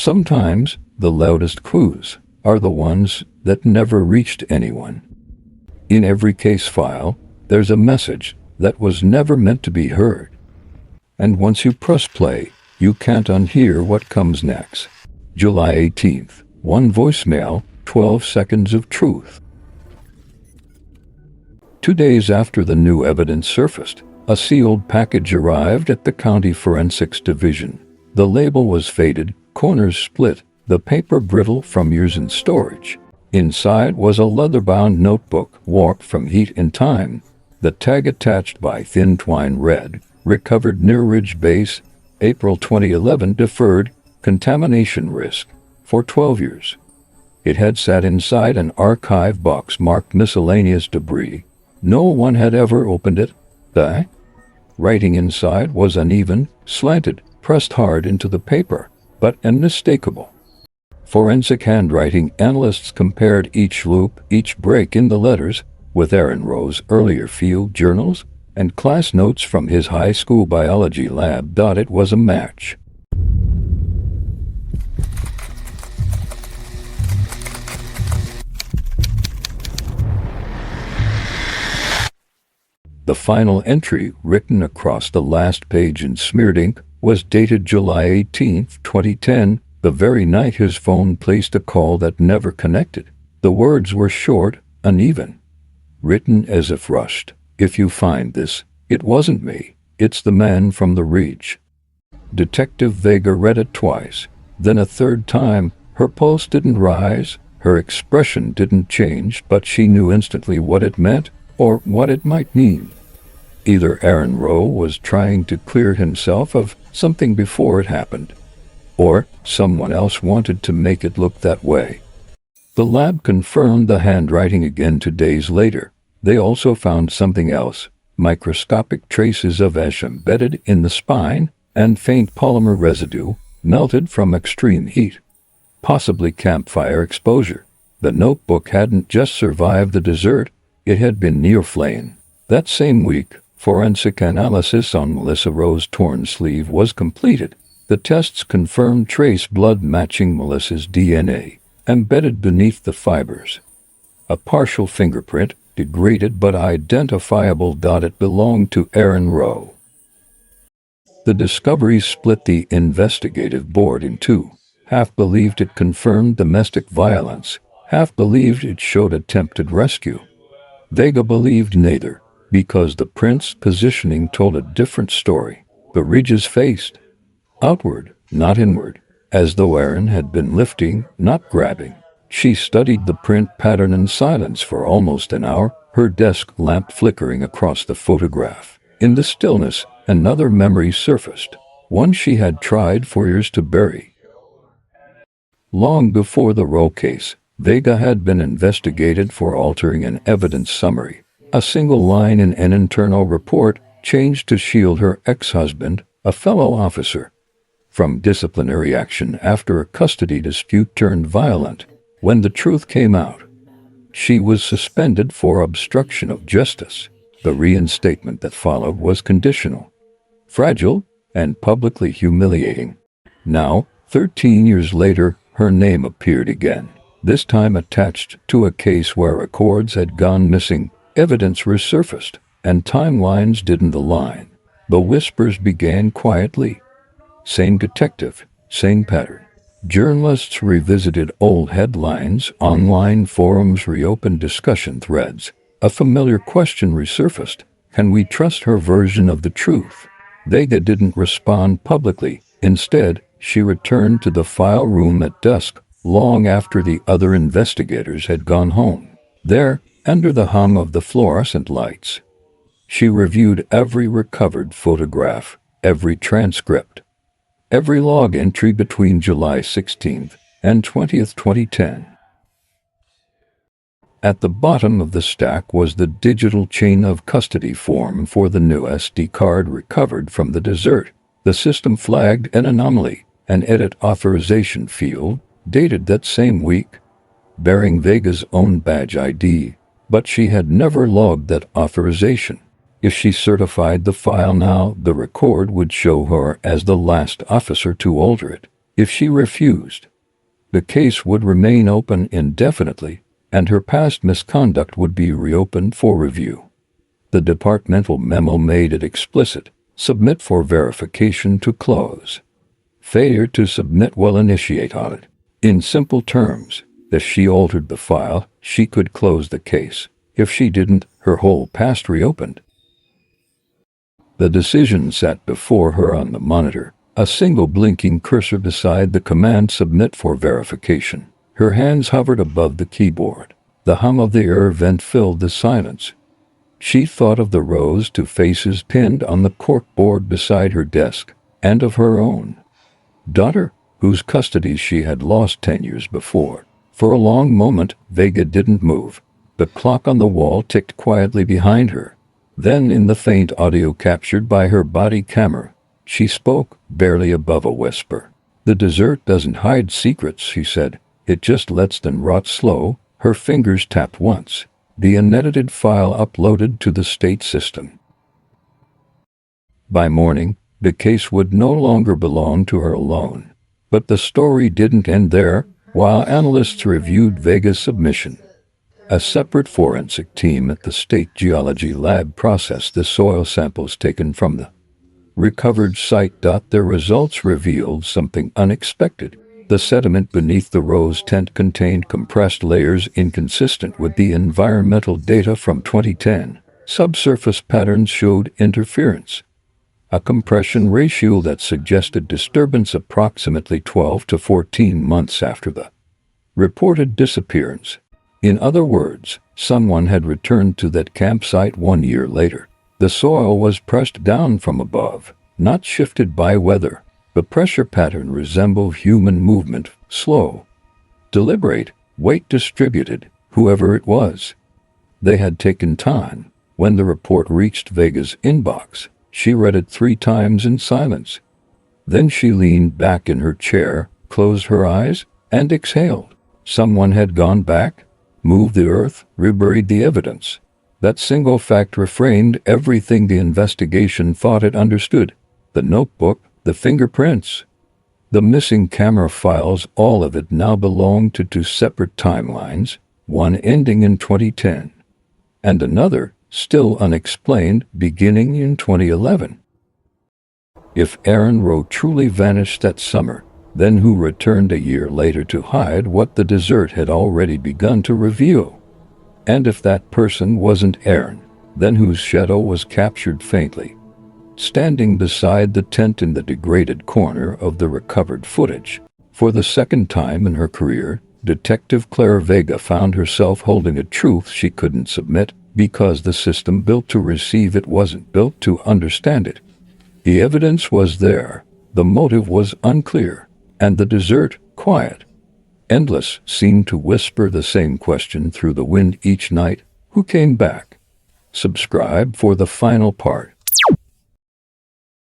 Sometimes the loudest clues are the ones that never reached anyone. In every case file, there's a message that was never meant to be heard. And once you press play, you can't unhear what comes next. July 18th, one voicemail, 12 seconds of truth. 2 days after the new evidence surfaced, a sealed package arrived at the County Forensics Division. The label was faded, corners split, the paper brittle from years in storage. Inside was a leather-bound notebook, warped from heat and time. The tag attached by thin twine read, "Recovered near Ridge Base, April 2011, deferred, contamination risk, for 12 years." It had sat inside an archive box marked miscellaneous debris. No one had ever opened it. The writing inside was uneven, slanted, pressed hard into the paper, but unmistakable. Forensic handwriting analysts compared each loop, each break in the letters, with Aaron Rowe's earlier field journals and class notes from his high school biology lab. It was a match. The final entry, written across the last page in smeared ink, was dated July 18, 2010, the very night his phone placed a call that never connected. The words were short, uneven, written as if rushed. "If you find this, it wasn't me. It's the man from the Ridge." Detective Vega read it twice, then a third time. Her pulse didn't rise, her expression didn't change, but she knew instantly what it meant, or what it might mean. Either Aaron Rowe was trying to clear himself of something before it happened, or someone else wanted to make it look that way. The lab confirmed the handwriting again 2 days later. They also found something else: microscopic traces of ash embedded in the spine and faint polymer residue melted from extreme heat, possibly campfire exposure. The notebook hadn't just survived the desert, it had been near flame. That same week, forensic analysis on Melissa Rowe's torn sleeve was completed. The tests confirmed trace blood matching Melissa's DNA, embedded beneath the fibers. A partial fingerprint, degraded but identifiable. It belonged to Aaron Rowe. The discovery split the investigative board in two. Half believed it confirmed domestic violence, half believed it showed attempted rescue. Vega believed neither, because the print's positioning told a different story. The ridges faced outward, not inward, as though Aaron had been lifting, not grabbing. She studied the print pattern in silence for almost an hour, her desk lamp flickering across the photograph. In the stillness, another memory surfaced, one she had tried for years to bury. Long before the Rowe case, Vega had been investigated for altering an evidence summary. A single line in an internal report, changed to shield her ex-husband, a fellow officer, from disciplinary action after a custody dispute turned violent. When the truth came out, she was suspended for obstruction of justice. The reinstatement that followed was conditional, fragile, and publicly humiliating. Now, 13 years later, her name appeared again, this time attached to a case where records had gone missing, evidence resurfaced, and timelines didn't align. The whispers began quietly. Same detective, same pattern. Journalists revisited old headlines, online forums reopened discussion threads. A familiar question resurfaced: can we trust her version of the truth? Vega didn't respond publicly. Instead, she returned to the file room at dusk, long after the other investigators had gone home. There, under the hum of the fluorescent lights, she reviewed every recovered photograph, every transcript, every log entry between July 16th and 20th, 2010. At the bottom of the stack was the digital chain of custody form for the new SD card recovered from the desert. The system flagged an anomaly, an edit authorization field, dated that same week, bearing Vega's own badge ID, but she had never logged that authorization. If she certified the file now, the record would show her as the last officer to alter it. If she refused, the case would remain open indefinitely, and her past misconduct would be reopened for review. The departmental memo made it explicit: submit for verification to close. Failure to submit will initiate audit. In simple terms, if she altered the file, she could close the case. If she didn't, her whole past reopened. The decision sat before her on the monitor, a single blinking cursor beside the command submit for verification. Her hands hovered above the keyboard. The hum of the air vent filled the silence. She thought of the rows to faces pinned on the corkboard beside her desk, and of her own daughter, whose custody she had lost 10 years before. For a long moment, Vega didn't move. The clock on the wall ticked quietly behind her. Then, in the faint audio captured by her body camera, she spoke, barely above a whisper. "The dessert doesn't hide secrets," she said. "It just lets them rot slow." Her fingers tapped once. The unedited file uploaded to the state system. By morning, the case would no longer belong to her alone. But the story didn't end there. While analysts reviewed Vega's submission, a separate forensic team at the State Geology Lab processed the soil samples taken from the recovered site. Their results revealed something unexpected. The sediment beneath the rose tent contained compressed layers inconsistent with the environmental data from 2010. Subsurface patterns showed interference, a compression ratio that suggested disturbance approximately 12 to 14 months after the reported disappearance. In other words, someone had returned to that campsite 1 year later. The soil was pressed down from above, not shifted by weather. The pressure pattern resembled human movement, slow, deliberate, weight distributed. Whoever it was, they had taken time. When the report reached Vega's inbox, she read it 3 times in silence. Then she leaned back in her chair, closed her eyes, and exhaled. Someone had gone back, moved the earth, reburied the evidence. That single fact reframed everything the investigation thought it understood. The notebook, the fingerprints, the missing camera files, all of it now belonged to 2 separate timelines, one ending in 2010, and another, still unexplained, beginning in 2011. If Aaron Rowe truly vanished that summer, then who returned a year later to hide what the desert had already begun to reveal? And if that person wasn't Aaron, then whose shadow was captured faintly, standing beside the tent in the degraded corner of the recovered footage? For the second time in her career, Detective Claire Vega found herself holding a truth she couldn't submit because the system built to receive it wasn't built to understand it. The evidence was there, the motive was unclear, and the desert, quiet, endless, seemed to whisper the same question through the wind each night: who came back? Subscribe for the final part.